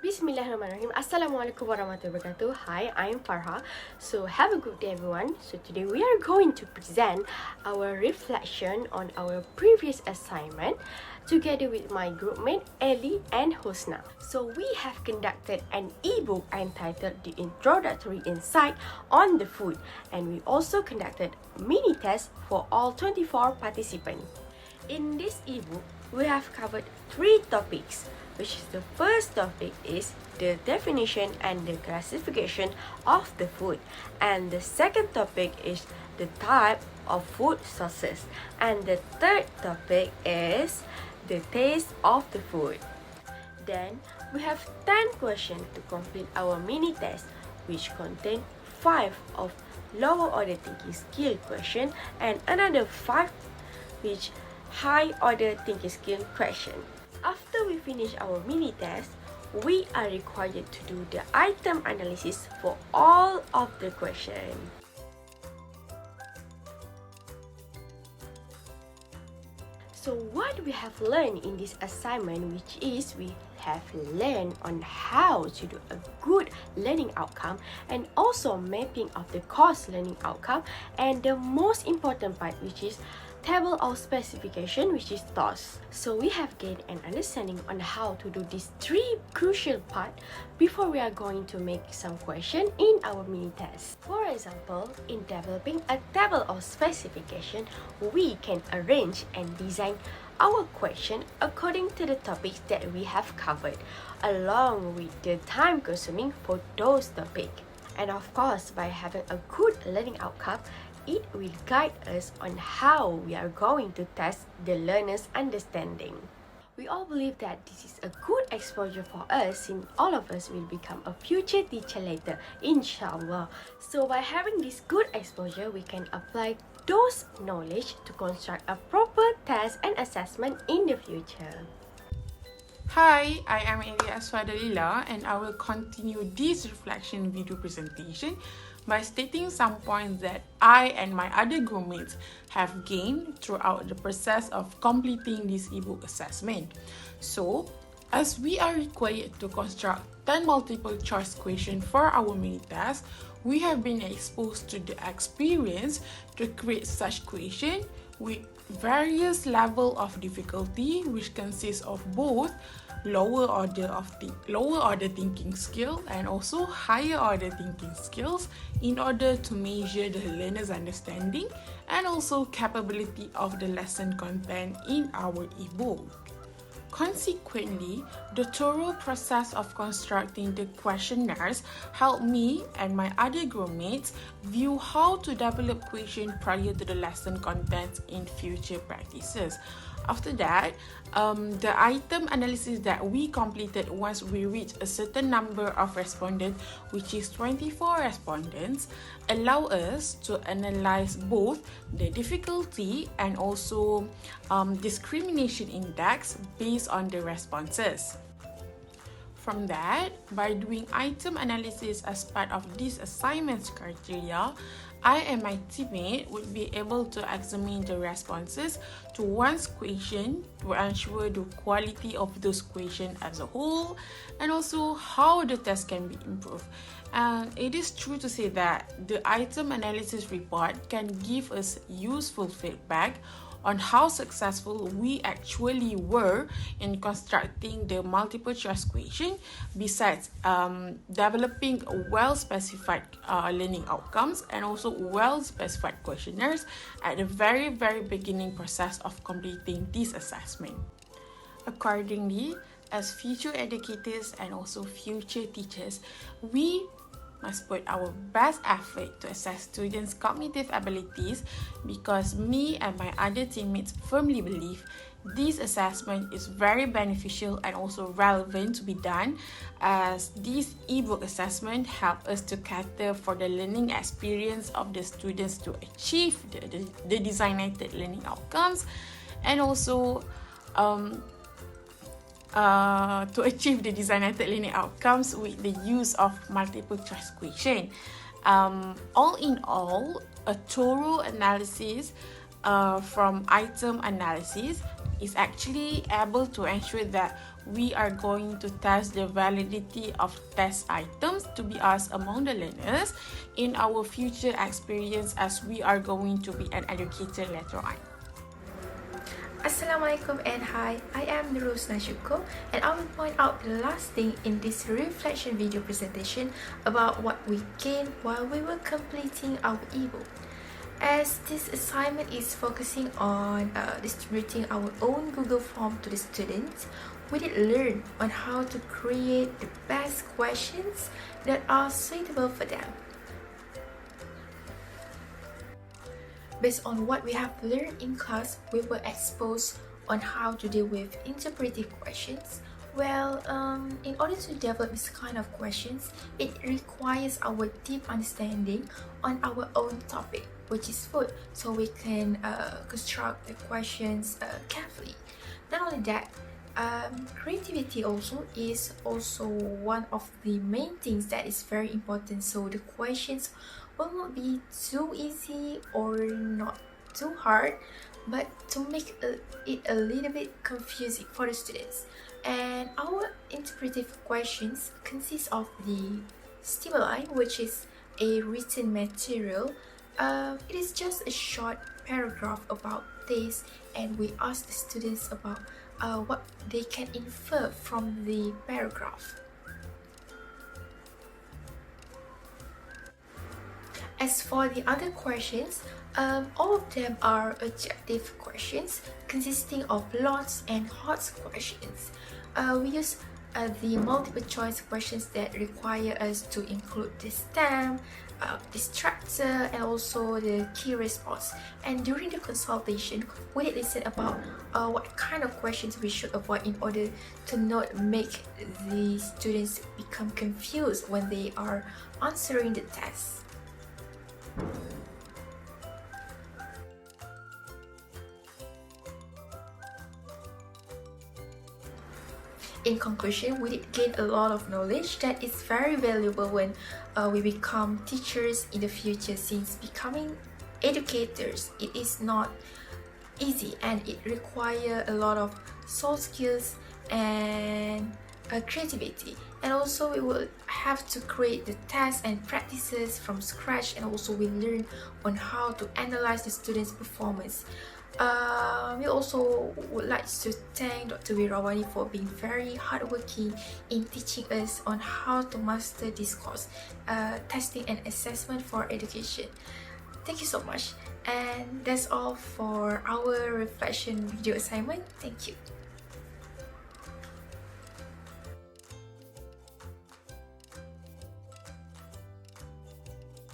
Bismillahirrahmanirrahim. Assalamualaikum warahmatullahi wabarakatuh. Hi, I'm Farha. So have a good day everyone. So today we are going to present our reflection on our previous assignment together with my groupmate Elly and Husna. So we have conducted an ebook entitled The Introductory Insight on the Food, and we also conducted mini tests for all 24 participants. In this ebook, we have covered 3 topics, which is the first topic is the definition and the classification of the food, and the second topic is the type of food sources, and the third topic is the taste of the food. Then we have 10 questions to complete our mini test, which contain 5 of lower order thinking skill question and another 5 which high order thinking skill question. After we finish our mini test, we are required to do the item analysis for all of the questions. So what we have learned in this assignment, which is we have learned on how to do a good learning outcome and also mapping of the course learning outcome, and the most important part, which is table of specification, which is TOS. So we have gained an understanding on how to do these 3 crucial parts before we are going to make some question in our mini test. For example, in developing a table of specification, we can arrange and design our question according to the topics that we have covered, along with the time consuming for those topics. And of course, by having a good learning outcome, it will guide us on how we are going to test the learner's understanding. We all believe that this is a good exposure for us, since all of us will become a future teacher later, inshallah. So by having this good exposure, we can apply those knowledge to construct a proper test and assessment in the future. Hi, I am Asfadalila, and I will continue this reflection video presentation by stating some points that I and my other groupmates have gained throughout the process of completing this ebook assessment. So, as we are required to construct 10 multiple choice questions for our mini test, we have been exposed to the experience to create such questions with various level of difficulty, which consists of both lower order thinking skill and also higher order thinking skills, in order to measure the learner's understanding and also capability of the lesson content in our ebook. Consequently, the thorough process of constructing the questionnaires helped me and my other groupmates view how to develop questions prior to the lesson contents in future practices. After that, the item analysis that we completed once we reached a certain number of respondents, which is 24 respondents, allow us to analyze both the difficulty and also discrimination index based on the responses. From that, by doing item analysis as part of this assignment's criteria, I and my teammate would be able to examine the responses to one's question to ensure the quality of those questions as a whole, and also how the test can be improved. And it is true to say that the item analysis report can give us useful feedback on how successful we actually were in constructing the multiple choice question, besides developing well-specified learning outcomes and also well-specified questionnaires at the very beginning process of completing this assessment. Accordingly, as future educators and also future teachers, we must put our best effort to assess students' cognitive abilities, because me and my other teammates firmly believe this assessment is very beneficial and also relevant to be done, as this ebook assessment help us to cater for the learning experience of the students to achieve the designated learning outcomes, and also to achieve the designated learning outcomes with the use of multiple choice question. All in all, a thorough analysis from item analysis, is actually able to ensure that we are going to test the validity of test items to be asked among the learners in our future experience as we are going to be an educator later on. Assalamualaikum and hi, I am NURUL SHUKOR and I will point out the last thing in this reflection video presentation about what we gained while we were completing our ebook. As this assignment is focusing on distributing our own Google form to the students, we did learn on how to create the best questions that are suitable for them. Based on what we have learned in class, we were exposed on how to deal with interpretive questions. Well, in order to develop this kind of questions, it requires our deep understanding on our own topic, which is food, so we can construct the questions carefully. Not only that, creativity is also one of the main things that is very important, so the questions will not be too easy or not too hard, but to make it a little bit confusing for the students. And our interpretive questions consist of the stimuli, which is a written material. It is just a short paragraph about this, and we ask the students about what they can infer from the paragraph. As for the other questions, all of them are adjective questions consisting of lots and HOTS questions. We use the multiple choice questions that require us to include the stem, distractor, and also the key response. And during the consultation, we did listen about what kind of questions we should avoid in order to not make the students become confused when they are answering the test. In conclusion, we did gain a lot of knowledge that is very valuable when we become teachers in the future, since becoming educators, it is not easy and it requires a lot of soft skills and creativity. And also we will have to create the tests and practices from scratch, and also we learn on how to analyze the students' performance. We also would like to thank Dr. Wirawani for being very hardworking in teaching us on how to master this course, testing and assessment for education. Thank you so much, and that's all for our reflection video assignment. Thank you.